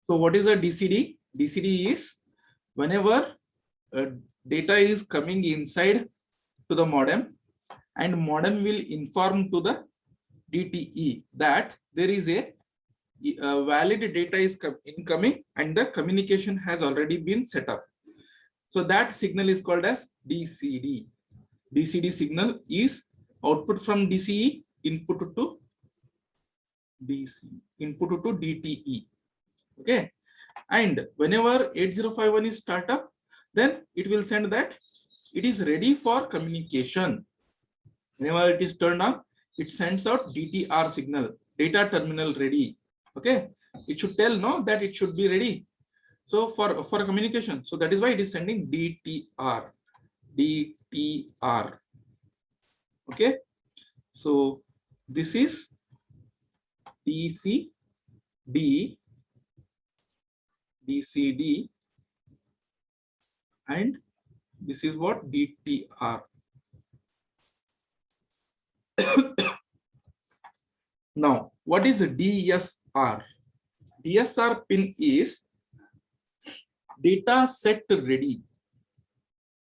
So what is a DCD? DCD is whenever data is coming inside to the modem, and modem will inform to the DTE that there is a valid data is incoming and the communication has already been set up. So that signal is called as DCD. DCD signal is output from DCE, input to DTE. Okay, and whenever 8051 is start up, then it will send that it is ready for communication. Whenever it is turned on, it sends out DTR signal, data terminal ready. Okay, it should tell no that it should be ready. So for communication, so that is why it is sending DTR. Okay, so this is DCD, and this is what DTR. Now, what is a DSR? DSR pin is data set ready.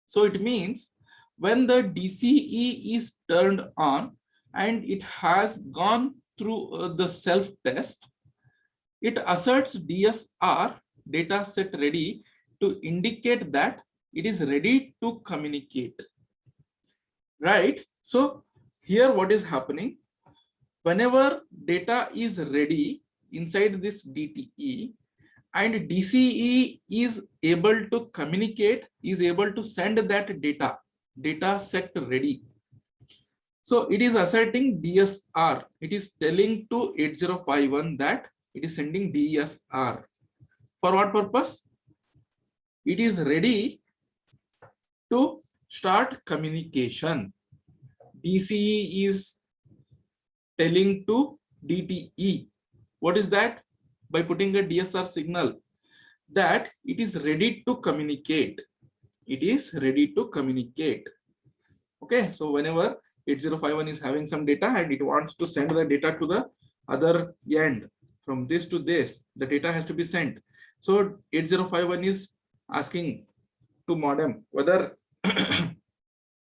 So it means when the DCE is turned on and it has gone through the self test, it asserts DSR, data set ready, to indicate that it is ready to communicate. Right? So here what is happening? Whenever data is ready inside this DTE and DCE is able to communicate, is able to send that data set ready. So it is asserting DSR. It is telling to 8051 that it is sending DSR. For what purpose? It is ready to start communication. DCE is telling to DTE. What is that? By putting a DSR signal, that it is ready to communicate. It is ready to communicate. Okay, so whenever 8051 is having some data and it wants to send the data to the other end, from this to this, the data has to be sent. So 8051 is asking to modem whether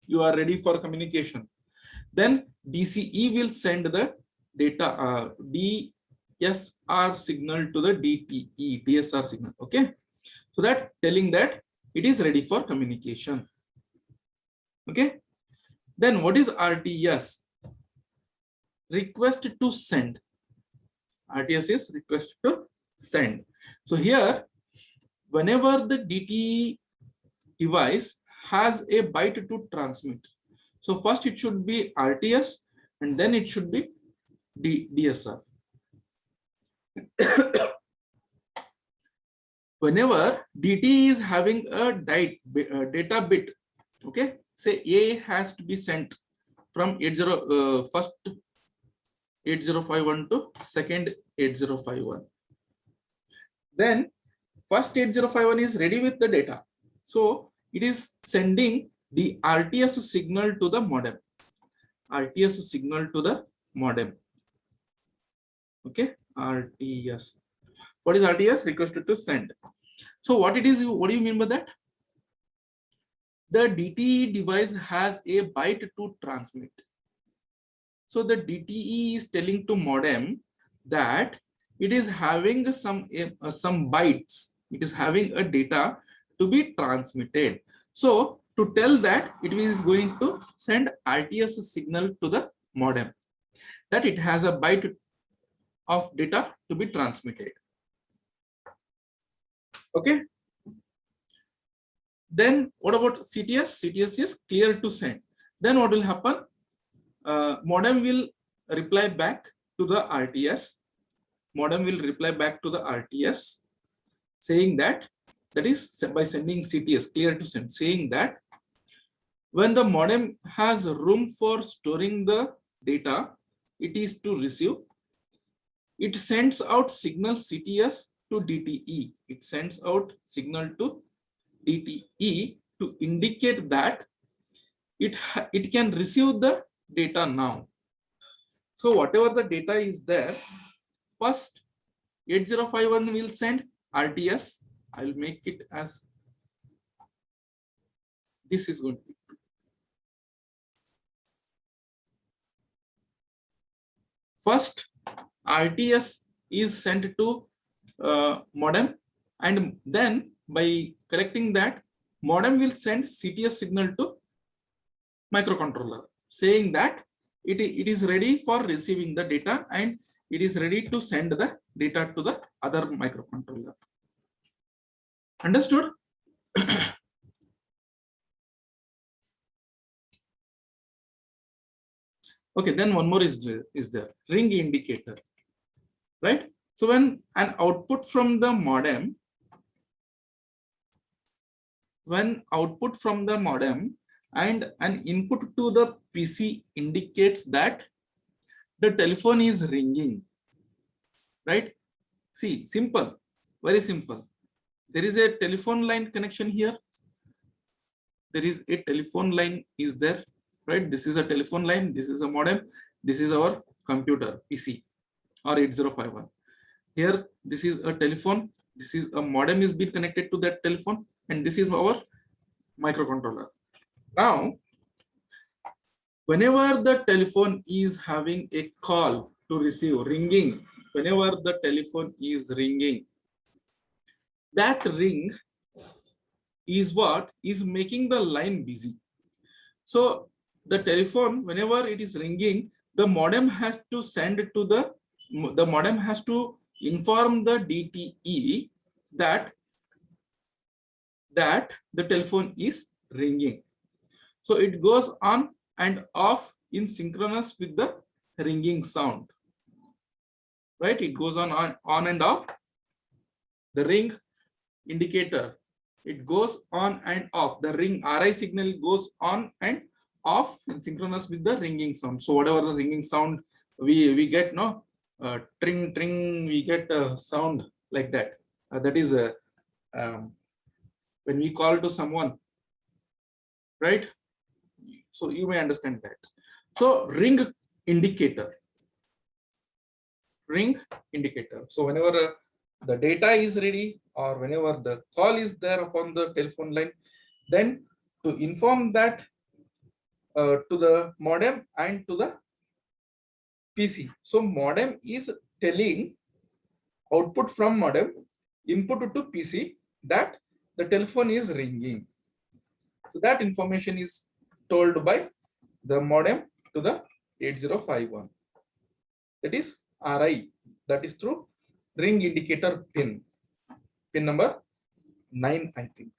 you are ready for communication. Then DCE will send the data DSR signal to the DTE, DSR signal. Okay, so that telling that it is ready for communication. Okay, then what is RTS? Request to send. RTS is request to send. So here, whenever the DTE device has a byte to transmit, so first it should be RTS and then it should be DSR. Whenever DT is having a data bit, okay, say A has to be sent from first 8051 to second 8051. Then first 8051 is ready with the data. So it is sending the RTS signal to the modem. RTS signal to the modem. Okay, RTS. What is RTS? Requested to send. So what it is? What do you mean by that? The DTE device has a byte to transmit. So the DTE is telling to modem that it is having some bytes. It is having a data to be transmitted. So to tell that, it is going to send RTS signal to the modem that it has a byte of data to be transmitted. Okay. Then what about CTS? CTS is clear to send. Then what will happen? Modem will reply back to the RTS. Modem will reply back to the RTS saying that is by sending CTS, clear to send, saying that when the modem has room for storing the data it is to receive, it sends out signal CTS to DTE. It sends out signal to DTE to indicate that it can receive the data now. So whatever the data is there, first 8051 will send RTS, I'll make it as this is going to be. First, RTS is sent to modem, and then by collecting that, modem will send CTS signal to microcontroller, saying that it is ready for receiving the data and it is ready to send the data to the other microcontroller. Understood? Okay, then one more is there, ring indicator, right? So when an output from the modem, and an input to the PC indicates that the telephone is ringing, right? See, simple, very simple. There is a telephone line connection here. There is a telephone line is there, right? This is a telephone line, this is a modem, this is our computer PC or 8051. Here, this is a telephone, this is a modem is being connected to that telephone, and this is our microcontroller. Now, whenever the telephone is having a call to receive, ringing, whenever the telephone is ringing, that ring is what is making the line busy. So the telephone, whenever it is ringing, the modem has to send to the modem has to inform the DTE that the telephone is ringing. So it goes on and off in synchronous with the ringing sound, right? It goes on and off. The ring indicator, it goes on and off. The ring RI signal goes on and off in synchronous with the ringing sound. So whatever the ringing sound we get, no, tring tring, we get a sound like that. That is when we call to someone, right? So you may understand that. So ring indicator. So whenever the data is ready or whenever the call is there upon the telephone line, then to inform that to the modem and to the PC. So modem is telling output from modem, input to PC, that the telephone is ringing. So that information is told by the modem to the 8051. That is RI. That is through ring indicator pin number 9, I think.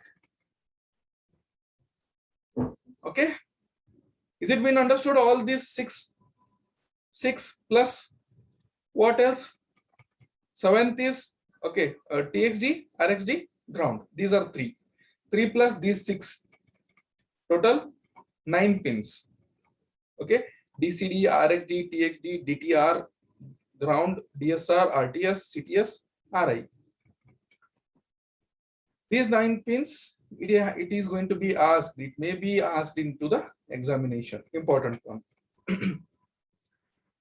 Okay. Is it been understood? All these six plus what else? 7th is okay. TXD, RXD, ground. These are 3 plus these 6. Total 9 pins. Okay. DCD, RXD, TXD, DTR, ground, DSR, RTS, CTS, RI. These 9 pins, it is going to be asked. It may be asked into the examination. Important one.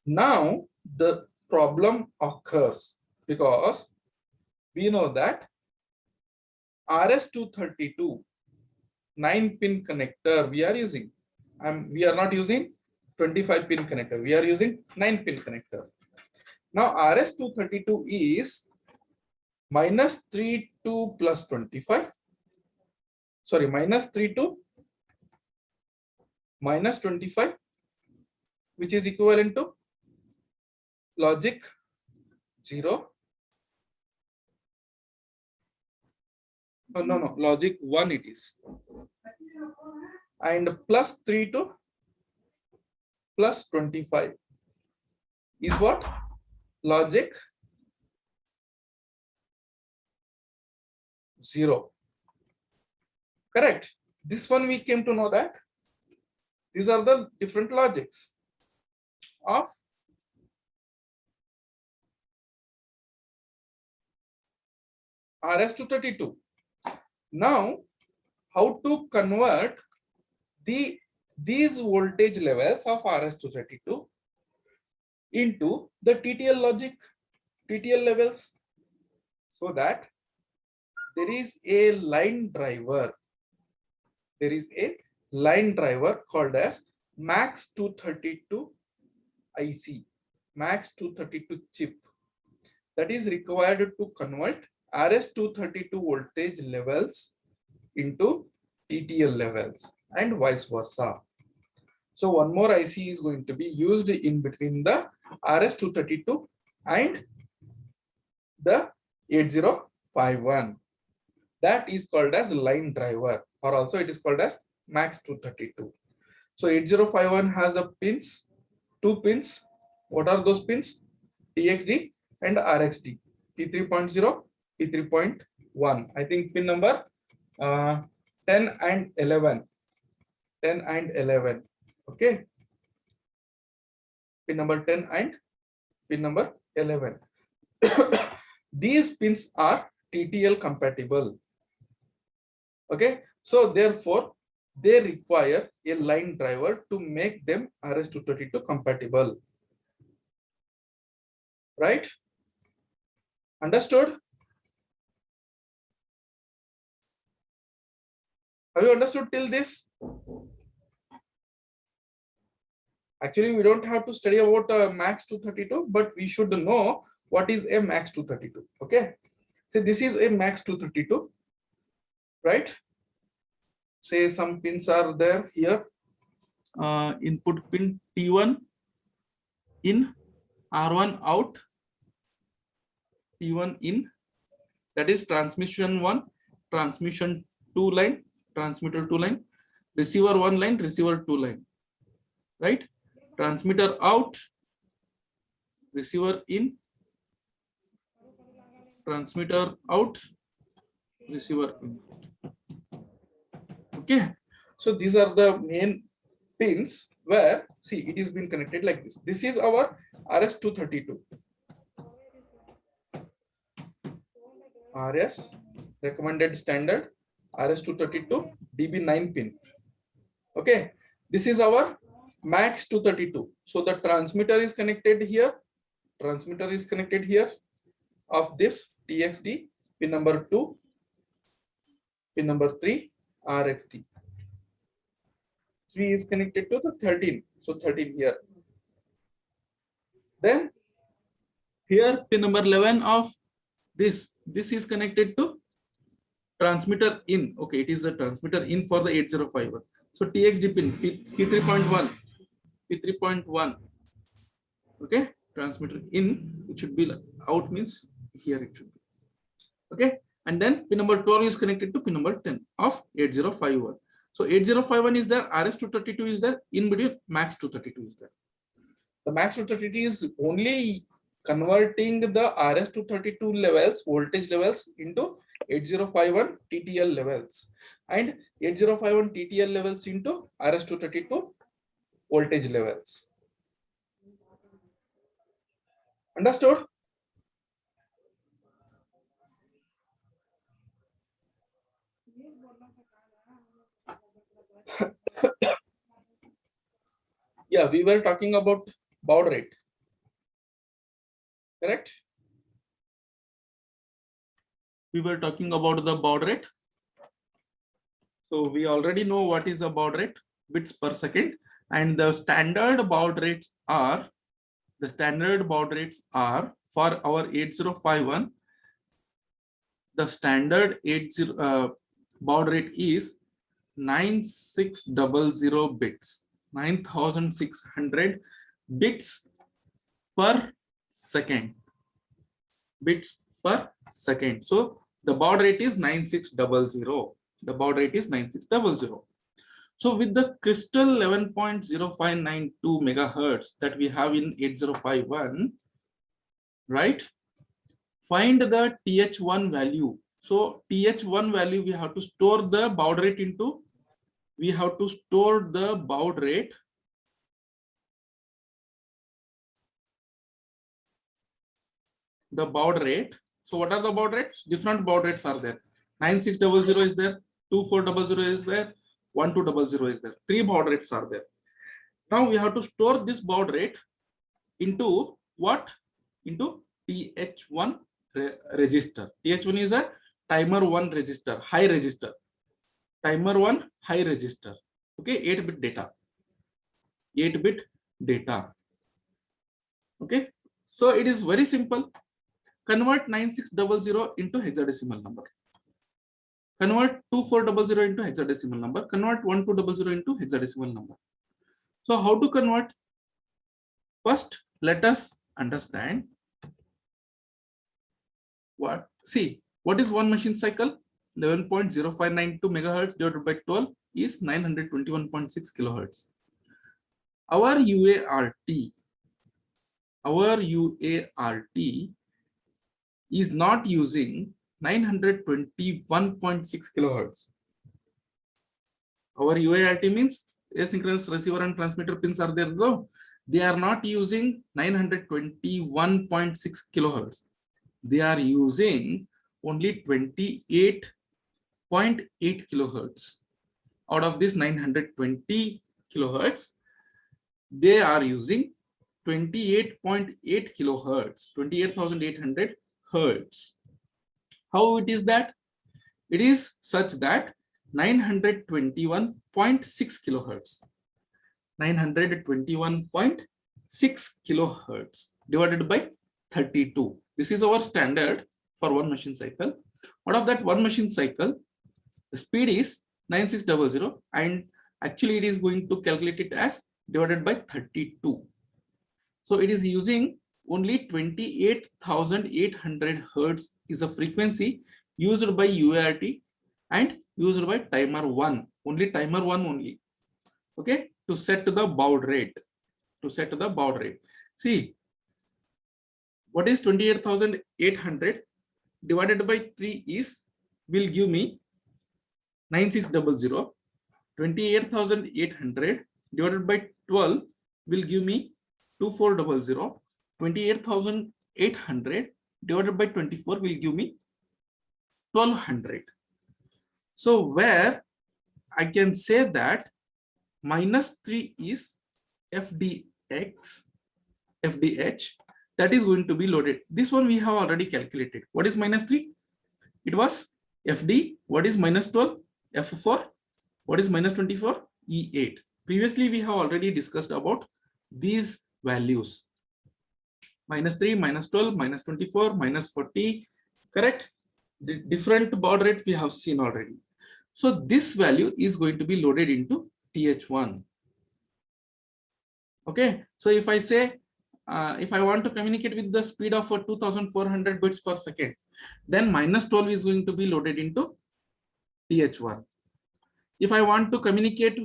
Now the problem occurs because we know that RS-232 9-pin connector we are using. We are not using 25-pin connector. We are using 9-pin connector. Now RS-232 is -32 plus 25. Sorry, -32 minus 25, which is equivalent to logic 0. Oh, no, logic 1 it is. And plus 3 to plus 25 is what? Logic 0. Correct. This one we came to know that these are the different logics of RS-232. Now, how to convert these voltage levels of RS-232 into the TTL logic, TTL levels, so that there is a line driver. There is a line driver called as MAX 232 IC, MAX 232 chip, that is required to convert RS-232 voltage levels into TTL levels and vice versa. So one more IC is going to be used in between the RS-232 and the 8051. That is called as line driver, or also it is called as MAX 232. So 8051 has a pins, 2 pins. What are those pins? TXD and RXD. P3.0, P3.1. I think pin number 10 and 11. 10 and 11. Okay. Pin number 10 and pin number 11. These pins are TTL compatible. Okay. So therefore, they require a line driver to make them RS-232 compatible. Right? Understood? Have you understood till this? Actually, we don't have to study about MAX 232, but we should know what is a MAX 232. Okay. So this is a MAX 232, right? Say some pins are there here. Input pin T1 in, R1 out, T1 in, that is transmission 1, transmission 2 line, transmitter 2 line, receiver 1 line, receiver 2 line, right? Transmitter out, receiver in, transmitter out, receiver in. Okay, so these are the main pins where, see, it is been connected like this. This is our RS-232. RS recommended standard RS-232 DB9 pin. Okay, this is our MAX 232. So the transmitter is connected here. Transmitter is connected here of this TXD, pin number 2, pin number 3, RXD. 3 is connected to the 13. So 13 here. Then here pin number 11 of this is connected to transmitter in. Okay, it is a transmitter in for the 8051. So TXD pin P3.1, P3.1. Okay, transmitter in, it should be out, means here it should be. Okay, and then pin number 12 is connected to pin number 10 of 8051. So 8051 is there, RS-232 is there, in between MAX 232 is there. The MAX 232 is only converting the RS-232 levels, voltage levels, into 8051 TTL levels, and 8051 TTL levels into RS-232 voltage levels. Understood? Yeah, we were talking about baud rate. Correct? We were talking about the baud rate. So we already know what is a baud rate, bits per second, and the standard baud rates are, for our 8051, the standard baud rate is 9600 bits, 9600 bits per second, bits per second. So the baud rate is 9600. The baud rate is 9600. So with the crystal 11.0592 megahertz that we have in 8051, right? Find the TH1 value. So TH1 value, we have to store the baud rate into, we have to store the baud rate So what are the baud rates? Different baud rates are there. 9600 is there, 2400 is there, 1200 is there. 3 baud rates are there. Now we have to store this baud rate into what? Into TH1 register. TH1 is a timer 1 register, high register, timer 1 high register. Okay, 8-bit data, 8-bit data. Okay, so it is very simple. Convert 9600 into hexadecimal number. Convert 2400 into hexadecimal number. Convert 1200 into hexadecimal number. So how to convert? First, let us understand what. See, what is one machine cycle? 11.0592 megahertz divided by 12 is 921.6 kilohertz. Our UART is not using 921.6 kilohertz. Our UART means asynchronous receiver and transmitter pins are there though. They are not using 921.6 kilohertz. They are using only 28.8 kilohertz. Out of this 920 kilohertz, they are using 28.8 kilohertz, 28,800 hertz. How it is that? It is such that 921.6 kilohertz, 921.6 kilohertz divided by 32. This is our standard for one machine cycle. Out of that one machine cycle, the speed is 9600, and actually it is going to calculate it as divided by 32. So it is using only 28,800 hertz is a frequency used by UART and used by timer 1, only timer 1 only. Okay, to set the baud rate, See, what is 28,800 divided by 3 is, will give me 9600. 28,800 divided by 12 will give me 2400. 28,800 divided by 24 will give me 1200. So where I can say that -3 is FDH, that is going to be loaded. This one we have already calculated. What is -3? It was FD. What is -12? F4. What is -24? E8. Previously we have already discussed about these values. -3, -12, -24, -40, correct? The different baud rate we have seen already. So this value is going to be loaded into TH1. Okay, so if I say, if I want to communicate with the speed of 2400 bits per second, then -12 is going to be loaded into TH1. If I want to communicate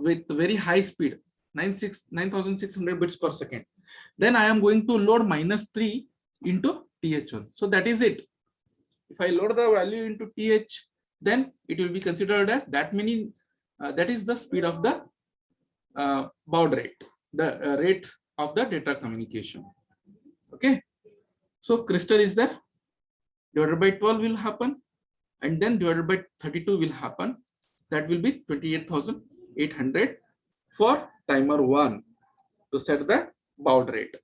with very high speed, 9600 bits per second, then I am going to load -3 into TH1. So that is it. If I load the value into TH, then it will be considered as that many, that is the speed of the baud rate, the rate of the data communication. Okay, so crystal is there, divided by 12 will happen, and then divided by 32 will happen. That will be 28,800 for timer 1 to set the baud rate.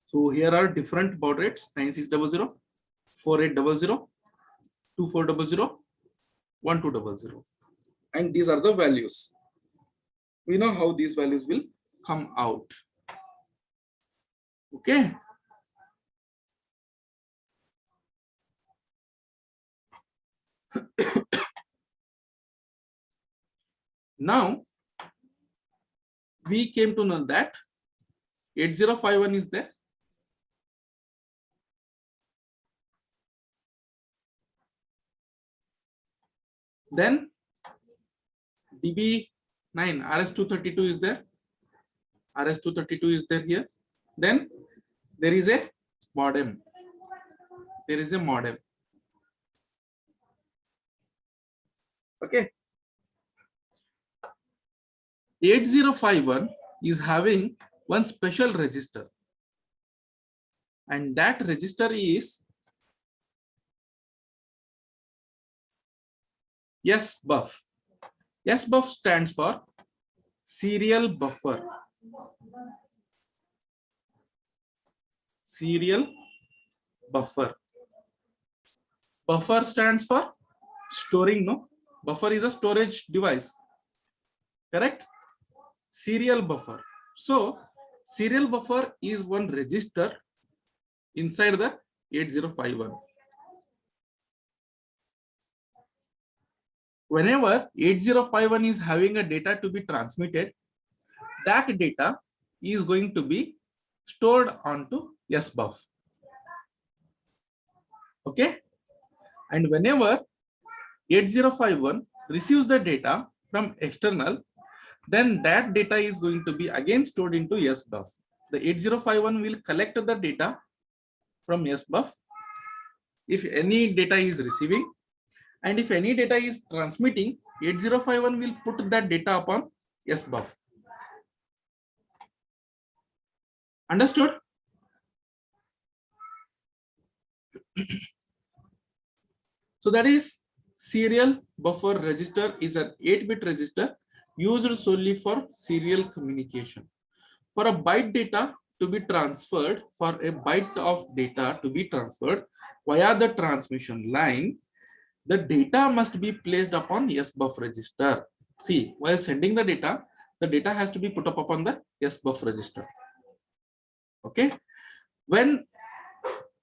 So here are different baud rates: 9600, 4800, 2400, 1200, and these are the values. We know how these values will come out. Okay. Now we came to know that 8051 is there. Then DB9 RS232 is there. RS232 is there here. Then there is a modem. There is a modem. Okay. 8051 is having one special register, and that register is SBUF. SBUF stands for serial buffer. Serial buffer. Buffer stands for storing, no? Buffer is a storage device, correct? Serial buffer. So serial buffer is one register inside the 8051. Whenever 8051 is having a data to be transmitted, that data is going to be stored onto SBUF. Okay? And whenever 8051 receives the data from external, then that data is going to be again stored into SBUF. The 8051 will collect the data from SBUF if any data is receiving, and if any data is transmitting, 8051 will put that data upon SBUF. Understood? So that is serial buffer register is an 8-bit register used solely for serial communication. For a byte data to be transferred, for a byte of data to be transferred via the transmission line, the data must be placed upon SBUF register. See, while sending the data has to be put up upon the SBUF register. Okay. When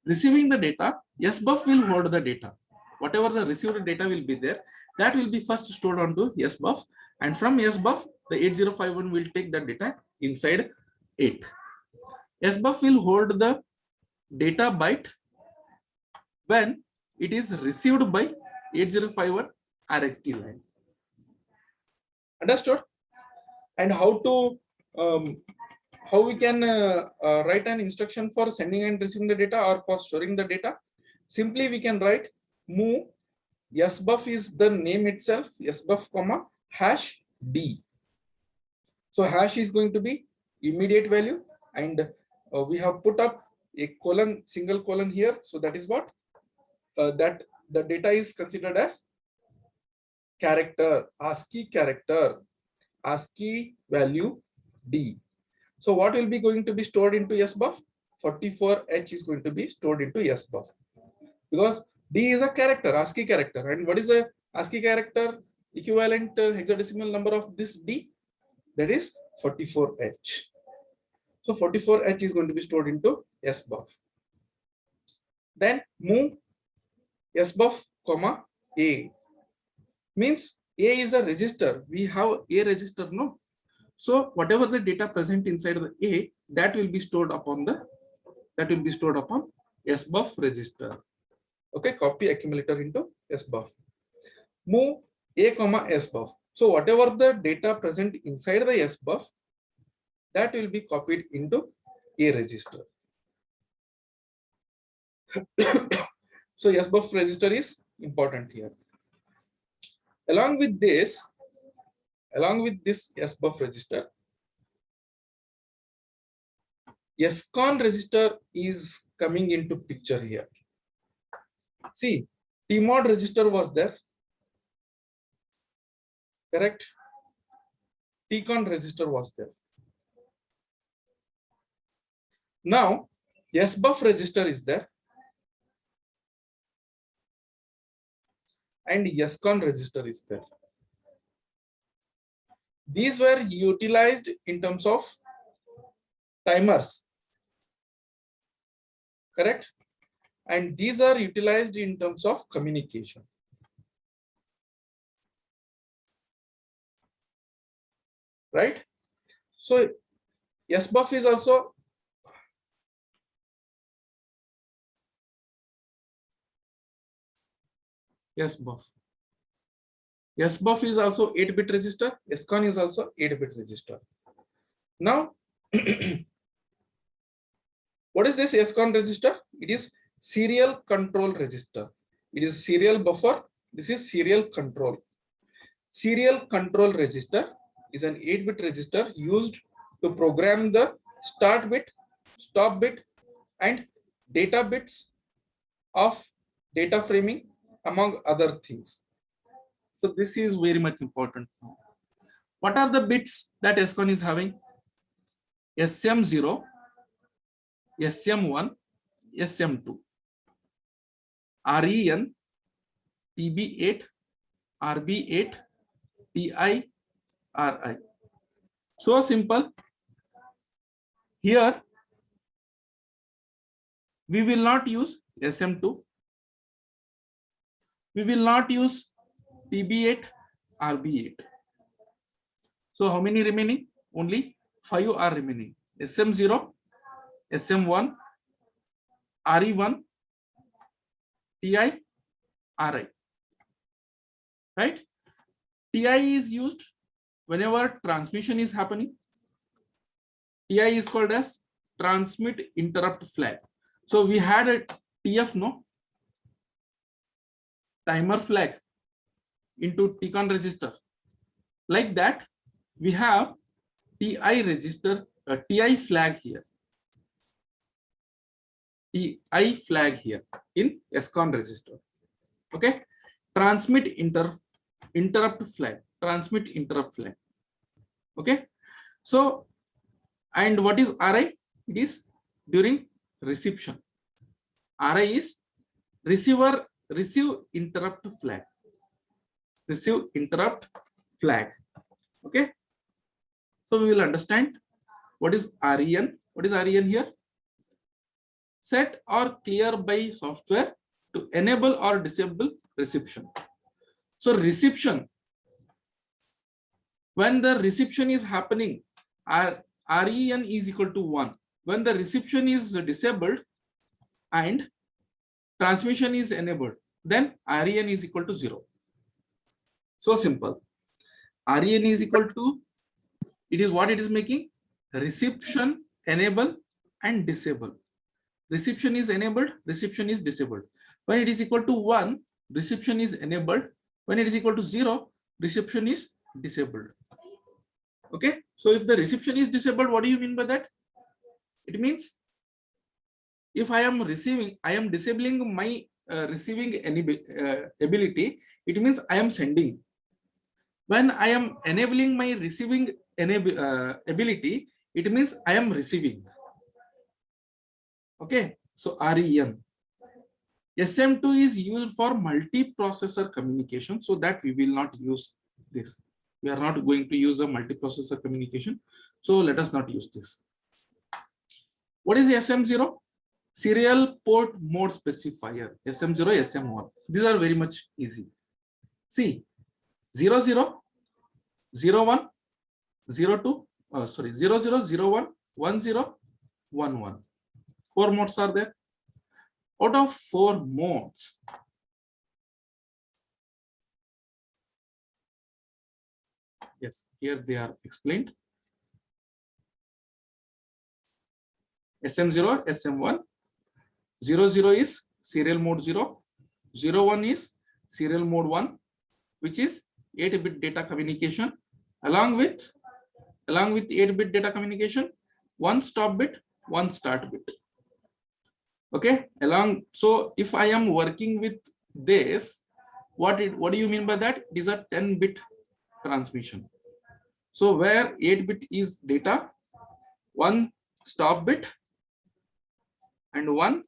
receiving the data, SBUF will hold the data. Whatever the received data will be there, that will be first stored onto SBUF, and from SBUF, the 8051 will take that data inside 8. SBUF will hold the data byte when it is received by 8051 RxD line. Understood? And how we can write an instruction for sending and receiving the data or for storing the data? Simply we can write move SBUF is the name itself, SBUF comma hash D. So hash is going to be immediate value, and we have put up a colon, single colon here. So that is what that the data is considered as character, ASCII character, ASCII value D. So what will be going to be stored into SBUF? 44H is going to be stored into SBUF, because D is a character, ASCII character. And what is the ASCII character equivalent hexadecimal number of this D? That is 44H. So 44H is going to be stored into SBUF. Then move SBUF comma A. Means A is a register. We have A register, no? So whatever the data present inside the A, that will be stored upon SBUF register. Okay, copy accumulator into SBUF. Move A comma SBUF. So whatever the data present inside the SBUF, that will be copied into A register. So SBUF register is important here. Along with this SBUF register, SCON register is coming into picture here. See, TMOD register was there, correct? TCON register was there. Now SBUF register is there, and SCON register is there. These were utilized in terms of timers, correct? And these are utilized in terms of communication. Right? So SBUF is also SBUF. SBUF is also 8-bit register. SCON is also 8-bit register. Now, what is this SCON register? It is serial control register. It is serial buffer. This is serial control. Serial control register is an 8-bit register used to program the start bit, stop bit, and data bits of data framing, among other things. So this is very much important. What are the bits that SCON is having? SM0, SM1, SM2. REN, TB8, RB8, TI, RI. So simple. Here we will not use SM2. We will not use TB8, RB8. So how many remaining? Only 5 are remaining. SM0, SM1, RE1, TI, RI. Right? TI is used whenever transmission is happening. TI is called as transmit interrupt flag. So we had a TF, no? Timer flag into TCON register. Like that, we have TI register, TI flag here. TI flag here in SCON register. Okay. Transmit interrupt flag. Transmit interrupt flag. Okay. So, and what is RI? It is during reception. RI is receive interrupt flag. Receive interrupt flag. Okay. So we will understand what is REN. What is REN here? Set or clear by software to enable or disable reception. So reception, when the reception is happening, REN is equal to 1. When the reception is disabled and transmission is enabled, then REN is equal to 0. So simple. REN is equal to, it is what it is making? Reception, enable and disable. Reception is enabled, reception is disabled. When it is equal to 1, reception is enabled. When it is equal to 0, reception is disabled. Okay. So if the reception is disabled, what do you mean by that? It means if I am receiving, I am disabling my receiving ability, it means I am sending. When I am enabling my receiving ability, it means I am receiving. Okay, so REN. SM2 is used for multiprocessor communication, so that we will not use this. We are not going to use a multiprocessor communication, so let us not use this. What is SM0? Serial port mode specifier. SM0, SM1. These are very much easy. See, 00, 01, 02, 00, 01, 10, 11. 4 modes are there. Out of 4 modes, yes, here they are explained. SM0, SM1, 00 is serial mode 0, 01 is serial mode 1, which is 8-bit data communication. Along with 8-bit data communication, 1 stop bit, 1 start bit. Okay, so if I am working with this, what do you mean by that? It is a 10-bit transmission. So where 8-bit is data, 1 stop bit and 1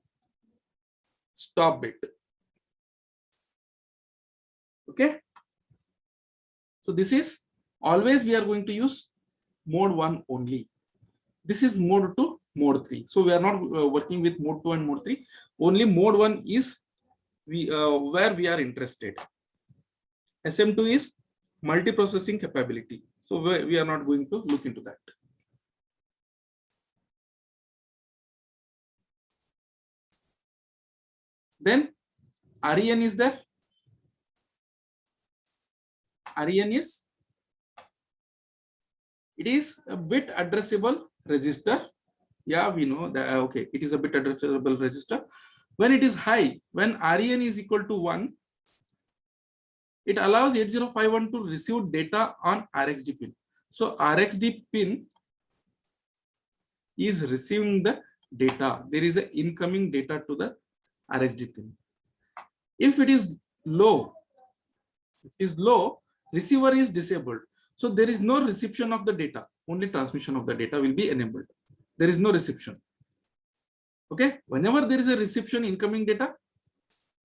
stop bit. Okay, so this is always we are going to use mode 1 only. This is mode 2, mode 3. So we are not working with mode 2 and mode 3. Only mode 1 is where we are interested. SM2 is multiprocessing capability. So we are not going to look into that. Then REN is there. REN is, it is a bit addressable register. Yeah, we know that. Okay, it is a bit addressable register. When it is high, when REN is equal to 1, it allows 8051 to receive data on RxD pin. So RxD pin is receiving the data. There is an incoming data to the RxD pin. If it is low, receiver is disabled. So there is no reception of the data. Only transmission of the data will be enabled. There is no reception. Okay. Whenever there is a reception incoming data,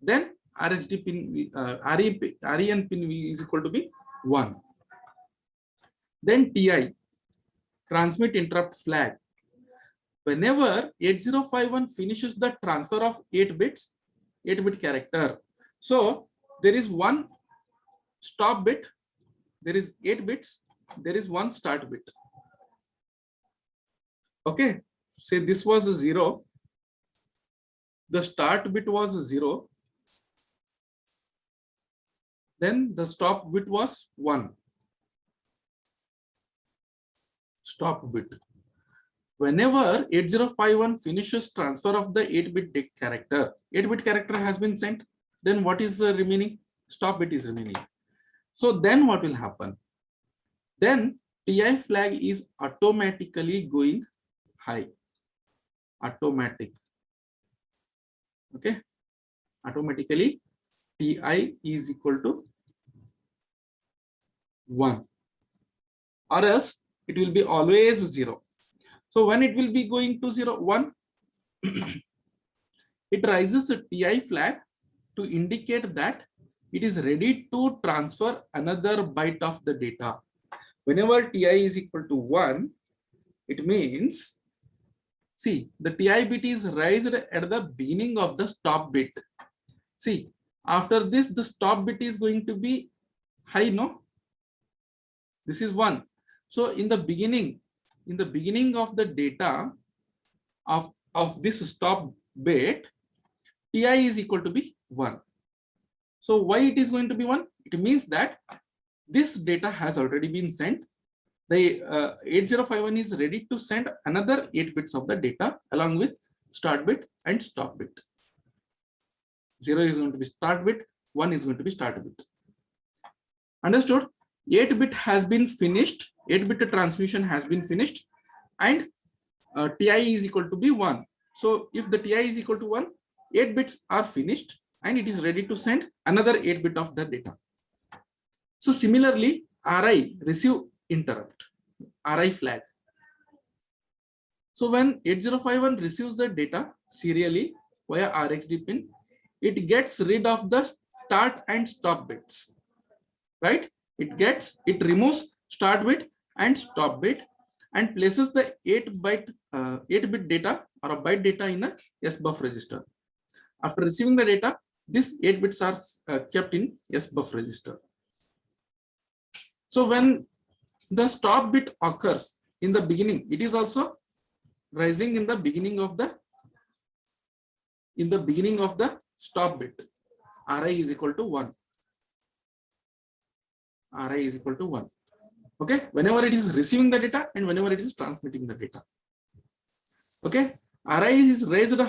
then RHD pin, REN pin is equal to be 1. Then TI, transmit interrupt flag. Whenever 8051 finishes the transfer of 8 bits, 8-bit character. So there is one stop bit, there is 8 bits, there is one start bit. Okay, say this was a 0, the start bit was a 0, then the stop bit was 1. Stop bit. Whenever 8051 finishes transfer of the 8-bit character, 8-bit character has been sent, then what is remaining? Stop bit is remaining. So then what will happen? Then TI flag is automatically going high. Automatic. Okay. Automatically TI is equal to 1. Or else it will be always 0. So when it will be going to 0, 1, it rises a TI flag to indicate that it is ready to transfer another byte of the data. Whenever TI is equal to 1, it means, see, the TI bit is raised at the beginning of the stop bit. See, after this, the stop bit is going to be high, no? This is 1. So in the beginning of the data of this stop bit, TI is equal to be 1. So why it is going to be 1? It means that this data has already been sent. The 8051 is ready to send another 8 bits of the data along with start bit and stop bit. 0 is going to be start bit, 1 is going to be start bit. Understood? 8 bit has been finished, 8 bit transmission has been finished, and TI is equal to be 1. So if the TI is equal to 1, 8 bits are finished and it is ready to send another 8 bit of the data. So similarly, RI, receive interrupt, RI flag. So when 8051 receives the data serially via RxD pin, it gets rid of the start and stop bits, right? It removes start bit and stop bit and places the 8-bit data or a byte data in a SBUF register. After receiving the data, these 8 bits are kept in SBUF register. So when the stop bit occurs in the beginning, it is also rising in the beginning of the stop bit. Ri is equal to 1. Ri is equal to 1. Okay, whenever it is receiving the data and whenever it is transmitting the data. Okay, Ri is raised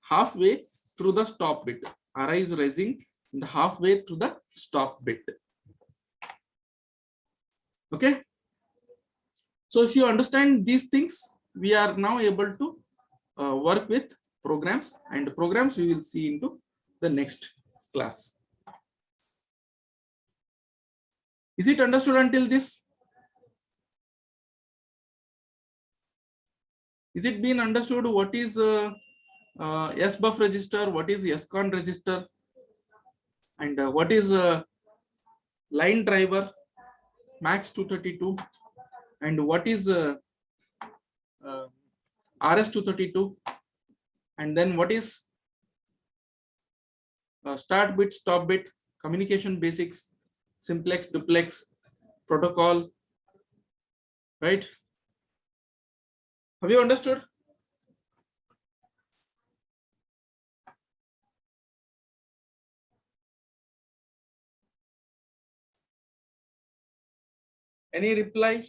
halfway through the stop bit. Ri is rising in the halfway through the stop bit. Okay, so if you understand these things, we are now able to work with programs, and programs we will see into the next class. Is it understood until this? Is it been understood what is SBUF register, what is SCON register, and what is line driver max 232, and what is RS232, and then what is start bit, stop bit, communication basics, simplex, duplex, protocol, right? Have you understood? Any reply?